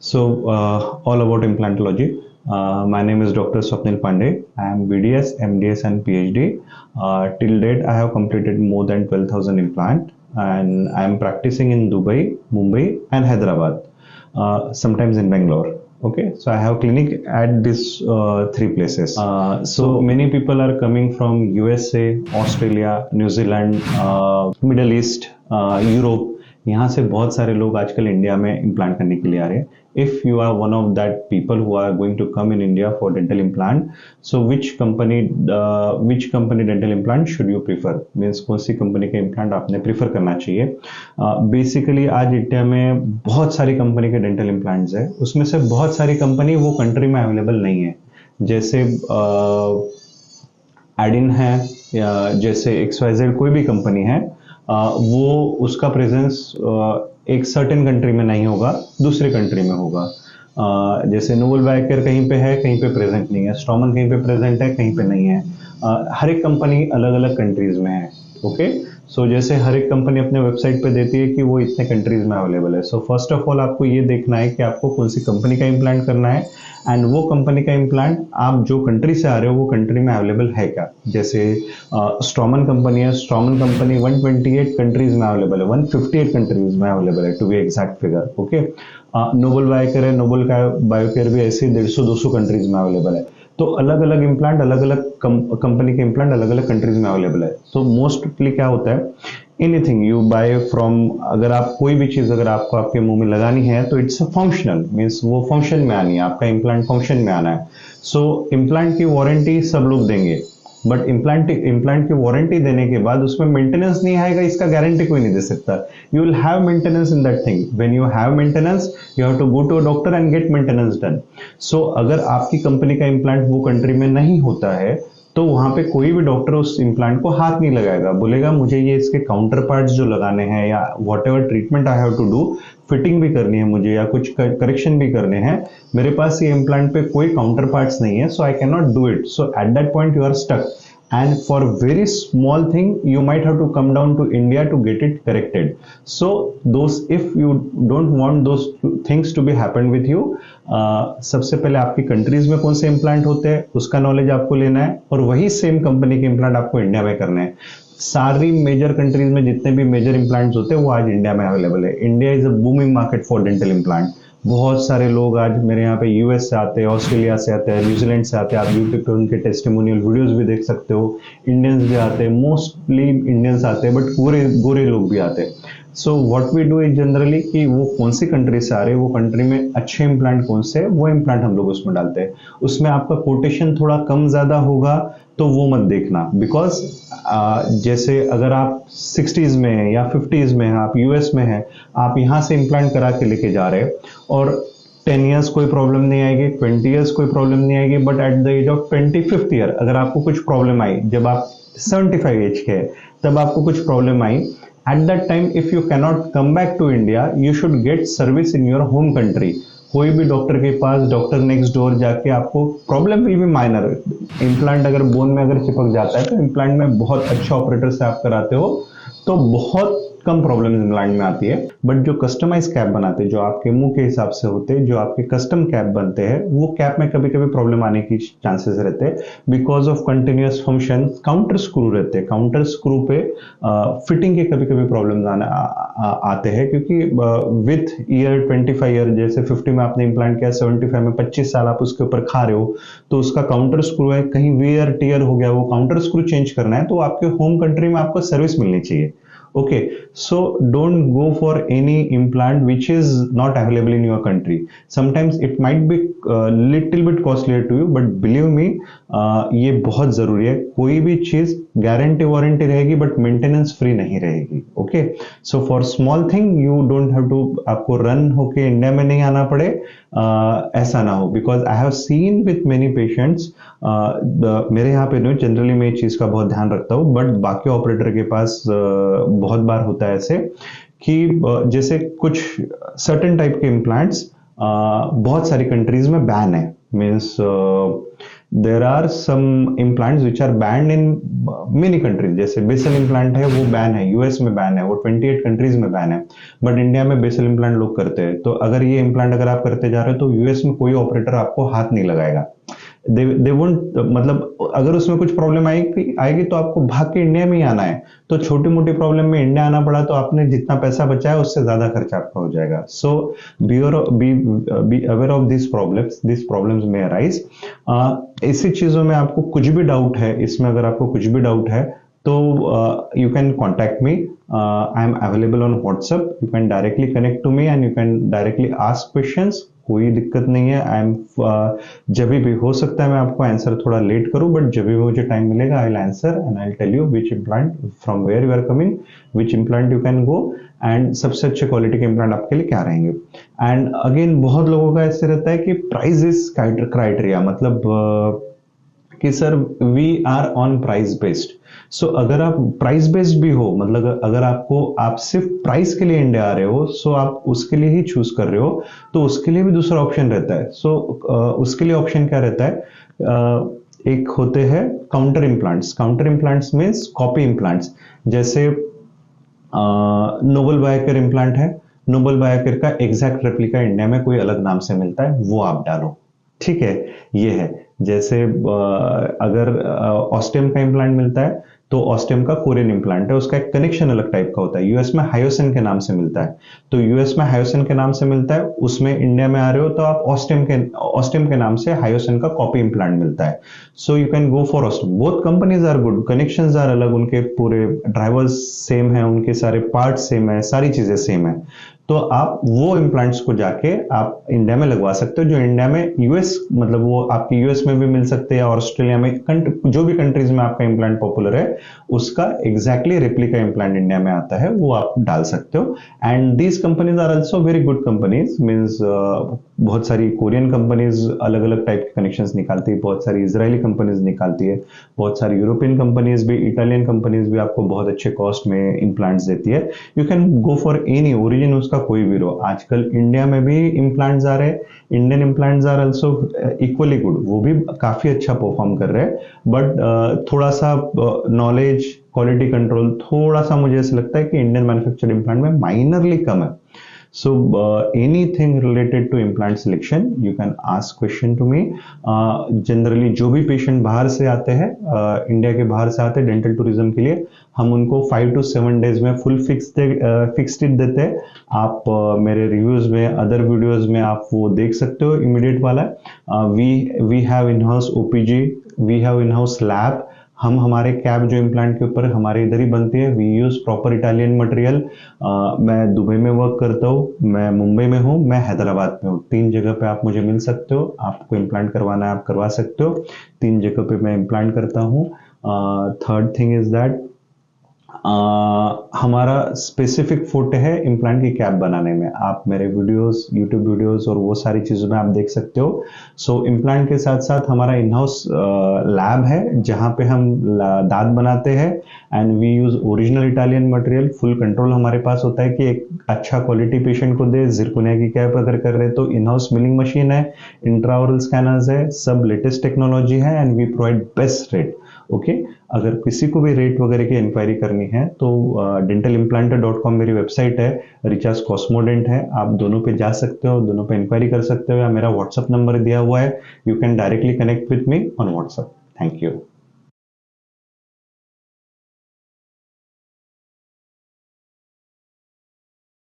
All about implantology. My name is Dr. Swapnil Pandey. I am BDS, MDS, and PhD. Till date, I have completed more than 12,000 implant, and I am practicing in Dubai, Mumbai, and Hyderabad. Sometimes in Bangalore. Okay, so I have clinic at these three places. So many people are coming from USA, Australia, New Zealand, Middle East, Europe. यहाँ से बहुत सारे लोग आजकल India में implant करने के लिए आ रहे हैं. If you are one of that people who are going to come in India for dental implant, so which company dental implant should you prefer, means कौन सी कंपनी का इम्प्लांट आपने प्रीफर करना चाहिए. बेसिकली आज इंडिया में बहुत सारी कंपनी के डेंटल इम्प्लांट्स है. उसमें से बहुत सारी कंपनी वो कंट्री में अवेलेबल नहीं है. जैसे एडिन है, या जैसे XYZ कोई भी कंपनी है, वो उसका प्रेजेंस एक सर्टेन कंट्री में नहीं होगा, दूसरे कंट्री में होगा. जैसे नोबल बायोकेयर कहीं पे है, कहीं पे प्रेजेंट नहीं है. स्ट्रॉमन कहीं पे प्रेजेंट है, कहीं पे नहीं है. हर एक कंपनी अलग अलग कंट्रीज में है. ओके, सो जैसे हर एक कंपनी अपने वेबसाइट पे देती है कि वो इतने कंट्रीज में अवेलेबल है. सो फर्स्ट ऑफ ऑल आपको ये देखना है कि आपको कौन सी कंपनी का इम्प्लांट करना है, एंड वो कंपनी का इम्प्लांट आप जो कंट्री से आ रहे हो वो कंट्री में अवेलेबल है क्या. जैसे स्ट्रॉमन कंपनी है, स्ट्रॉमन कंपनी 128 कंट्रीज में अवेलेबल है, 158 कंट्रीज में अवेलेबल है to be exact figure. Okay, Nobel Biocare है, नोबल का बायोकेयर भी ऐसे 150-200 कंट्रीज में अवेलेबल है. तो अलग अलग इम्प्लांट, अलग अलग कंपनी के इम्प्लांट अलग अलग कंट्रीज में अवेलेबल है. तो मोस्टली क्या होता है, एनीथिंग यू बाय फ्रॉम, अगर आप कोई भी चीज अगर आपको आपके मुंह में लगानी है तो इट्स अ फंक्शनल, मीन्स वो फंक्शन में आनी है, आपका इम्प्लांट फंक्शन में आना है. सो इम्प्लांट की वारंटी सब लोग देंगे, बट इम्प्लांट की वारंटी देने के बाद उसमें मेंटेनेंस नहीं आएगा, इसका गारंटी कोई नहीं दे सकता. You will have maintenance in that thing. When you have maintenance, you have to go to a doctor and get maintenance done. So अगर आपकी कंपनी का इम्प्लांट वो कंट्री में नहीं होता है, तो वहां पे कोई भी डॉक्टर उस इम्प्लांट को हाथ नहीं लगाएगा. बोलेगा मुझे ये इसके काउंटर पार्ट्स जो लगाने हैं, या whatever treatment I have to do, fitting भी करनी है मुझे, या कुछ करेक्शन भी करने हैं, मेरे पास ये इम्प्लांट पे कोई काउंटर पार्ट्स नहीं है, so I can not do it. So at that point you are stuck, and for very small thing you might have to come down to India to get it corrected. So those, if you don't want those things to be happen with you, सबसे पहले आपकी countries में कौन से implant होते हैं उसका knowledge आपको लेना है, और वही सेम कंपनी के इम्प्लांट आपको इंडिया में करने हैं. सारी मेजर कंट्रीज में जितने भी मेजर इम्प्लांट्स होते हैं वो आज इंडिया में अवेलेबल है. India is a booming market for dental implant. बहुत सारे लोग आज मेरे यहाँ पे यूएस से आते हैं, ऑस्ट्रेलिया से आते हैं, न्यूजीलैंड से आते हैं. आप यूट्यूब पे उनके टेस्टिमोनियल वीडियोस भी देख सकते हो. इंडियंस भी आते हैं, मोस्टली इंडियंस आते हैं, बट गोरे गोरे लोग भी आते हैं. So what we do is generally कि वो कौन सी कंट्री से आ रहे हैं, वो कंट्री में अच्छे इम्प्लांट कौन से है, वो इम्प्लांट हम लोग उसमें डालते हैं. उसमें आपका कोटेशन थोड़ा कम ज्यादा होगा तो वो मत देखना, बिकॉज जैसे अगर आप 60s में है या 50s में है, आप यूएस में है, आप यहाँ से इम्प्लांट करा के लेके जा रहे हैं, और 10 इयर्स कोई प्रॉब्लम नहीं आएगी, 20 इयर्स कोई प्रॉब्लम नहीं आएगी, but at the age of 25th year अगर आपको कुछ प्रॉब्लम आई, जब आप 75 एज के है तब आपको कुछ प्रॉब्लम आई, at that time if you cannot come back to India, you should get service in your home country. कोई भी डॉक्टर के पास, डॉक्टर नेक्स्ट डोर जाके, आपको problem will be minor. Implant अगर बोन में अगर चिपक जाता है तो इम्प्लांट में बहुत अच्छे ऑपरेटर से आप कराते हो तो बहुत कम प्रॉब्लम इम्प्लांट में आती है. बट जो कस्टमाइज कैप बनाते हैं, जो आपके मुंह के हिसाब से होते हैं, जो आपके कस्टम कैप बनते हैं, वो कैप में कभी कभी प्रॉब्लम आने की चांसेस रहते हैं because of continuous function. Counter screw रहते हैं, काउंटर स्क्रू पे फिटिंग के कभी कभी प्रॉब्लम आते हैं, क्योंकि विथ ईयर 25 ईयर, जैसे 50 में आपने इम्प्लांट किया, 75 में 25 साल आप उसके ऊपर खा रहे हो, तो उसका काउंटर स्क्रू है, कहीं वेयर टीयर हो गया, वो काउंटर स्क्रू चेंज करना है, तो आपके होम कंट्री में आपको सर्विस मिलनी चाहिए. Okay, so don't go for any implant which is not available in your country. Sometimes it might be little bit costlier to you, but believe me, ये बहुत जरूरी है. कोई भी चीज गारंटी वारंटी रहेगी बट मेंटेनेंस फ्री नहीं रहेगी. Okay, so for small thing you don't have to, आपको रन होके इंडिया में नहीं आना पड़े, ऐसा ना हो. Because I have seen with many patients, मेरे यहाँ पे नहीं, जनरली मैं इस चीज का बहुत ध्यान रखता हूँ, बट बाकी ऑपरेटर के पास बहुत बार होता है ऐसे कि जैसे कुछ सर्टेन टाइप के इम्प्लांट्स बहुत सारी कंट्रीज में बैन है. Means there are some implants which are banned in many countries, जैसे बेसल इम्प्लांट है वो बैन है, यूएस में बैन है, वो 28 कंट्रीज में बैन है, बट इंडिया में बेसल इम्प्लांट लोग करते हैं। तो अगर ये इम्प्लांट अगर आप करते जा रहे हो तो यूएस में कोई ऑपरेटर आपको हाथ नहीं लगाएगा। दे वोंट, मतलब अगर उसमें कुछ प्रॉब्लम आएगी तो आपको भाग के इंडिया में ही आना है। तो छोटी मोटी प्रॉब्लम में इंडिया आना पड़ा तो आपने जितना पैसा बचाया उससे ज्यादा खर्चा आपका हो जाएगा। So be aware of this problems may arise. ऐसी चीजों में आपको कुछ भी डाउट है, इसमें अगर आपको कुछ भी डाउट है तो you can contact me. I am available on WhatsApp, you can directly connect to me and you can directly ask questions. कोई दिक्कत नहीं है। आई एम जब भी हो सकता है मैं आपको आंसर थोड़ा लेट करूं, बट जब भी मुझे टाइम मिलेगा I will answer and I will tell you which implant from where you are coming, which implant you can go, and सबसे अच्छे क्वालिटी के इम्प्लांट आपके लिए क्या रहेंगे। एंड अगेन बहुत लोगों का ऐसे रहता है कि प्राइस इज क्राइटेरिया, मतलब कि sir we are on price based. So अगर आप प्राइस बेस्ड भी हो, मतलब अगर आप सिर्फ प्राइस के लिए इंडिया आ रहे हो, सो आप उसके लिए ही चूज कर रहे हो, तो उसके लिए भी दूसरा ऑप्शन रहता है। सो उसके लिए ऑप्शन क्या रहता है, एक होते हैं counter implants. Counter implants means copy implants, जैसे नोबल बायोकेयर इम्प्लांट है, नोबल बायोकेयर का एग्जैक्ट रेप्लिका इंडिया में कोई अलग नाम से मिलता है, वो आप डालो, ठीक है। ये है जैसे अगर ऑस्टियम का इम्प्लांट मिलता है तो ऑस्टियम का कोरियन इम्प्लांट है, उसका एक कनेक्शन अलग टाइप का होता है। यूएस में हायोसन के नाम से मिलता है, तो यूएस में हायोसन के नाम से मिलता है, उसमें इंडिया में आ रहे हो तो आप ऑस्टियम के नाम से हायोसन का कॉपी इम्प्लांट मिलता है। So you can go for Osstem. Both companies are good, connections are अलग, उनके पूरे ड्राइवर्स सेम है, उनके सारे पार्ट सेम है, सारी चीजें सेम है। तो आप वो इम्प्लांट्स को जाके आप इंडिया में लगवा सकते हो, जो इंडिया में यूएस, मतलब वो आपके यूएस में भी मिल सकते हैं और ऑस्ट्रेलिया में, जो भी कंट्रीज में आपका इम्प्लांट पॉपुलर है उसका एग्जैक्टली रेप्लिका इम्प्लांट इंडिया में आता है, वो आप डाल सकते हो। And these companies are also very good companies, means बहुत सारी कोरियन कंपनीज अलग अलग टाइप के कनेक्शंस निकालती है, बहुत सारी इजरायली कंपनीज निकालती है, बहुत सारी यूरोपियन कंपनीज भी, इटालियन कंपनीज भी आपको बहुत अच्छे कॉस्ट में इम्प्लांट्स देती है। You can go for any, origin उसका कोई भी रहो। आजकल इंडिया में भी इम्प्लांट्स आ रहे हैं, Indian implants are also equally good, वो भी काफी अच्छा परफॉर्म कर रहे हैं, बट थोड़ा सा नॉलेज, क्वालिटी कंट्रोल थोड़ा सा मुझे ऐसा लगता है कि इंडियन मैन्युफैक्चर्ड इम्प्लांट में माइनरली कम है। So anything related to implant selection, you can ask question to me. Generally जो भी पेशेंट बाहर से आते हैं, इंडिया के बाहर से आते हैं डेंटल टूरिज्म के लिए, हम उनको 5 to 7 डेज में फुल फिक्स्ड देते हैं। आप मेरे रिव्यूज में, अदर वीडियोस में आप वो देख सकते हो, इमीडिएट वाला। We have in house OPG, we have in house lab. हम हमारे कैप जो इम्प्लांट के ऊपर हमारे इधर ही बनती है, we use proper Italian material. मैं दुबई में वर्क करता हूँ, मैं मुंबई में हूँ, मैं हैदराबाद में हूँ। 3 जगह पे आप मुझे मिल सकते हो, आपको इम्प्लांट करवाना है आप करवा सकते हो। 3 जगह पे मैं इम्प्लांट करता हूँ। थर्ड थिंग इज दैट हमारा स्पेसिफिक फोटे है इम्प्लांट की कैप बनाने में। आप मेरे वीडियोस, यूट्यूब वीडियोस और वो सारी चीजों में आप देख सकते हो। सो इम्प्लांट के साथ साथ हमारा इन हाउस लैब है जहां पे हम दांत बनाते हैं, and we use original Italian material. Full control हमारे पास होता है कि एक अच्छा क्वालिटी पेशेंट को दे। जिरकोनिया की कैप अगर कर रहे तो इन हाउस मिलिंग मशीन है, इंट्राओरल स्कैनर्स है, सब लेटेस्ट टेक्नोलॉजी है, and we provide best rate. Okay, अगर किसी को भी रेट वगैरह की इंक्वायरी करनी है तो dentalimplanter.com मेरी वेबसाइट है, रिचार्ज कॉस्मोडेंट है, आप दोनों पे जा सकते हो, दोनों पे इंक्वायरी कर सकते हो, या मेरा व्हाट्सएप नंबर दिया हुआ है, you can directly connect with me on WhatsApp. Thank you.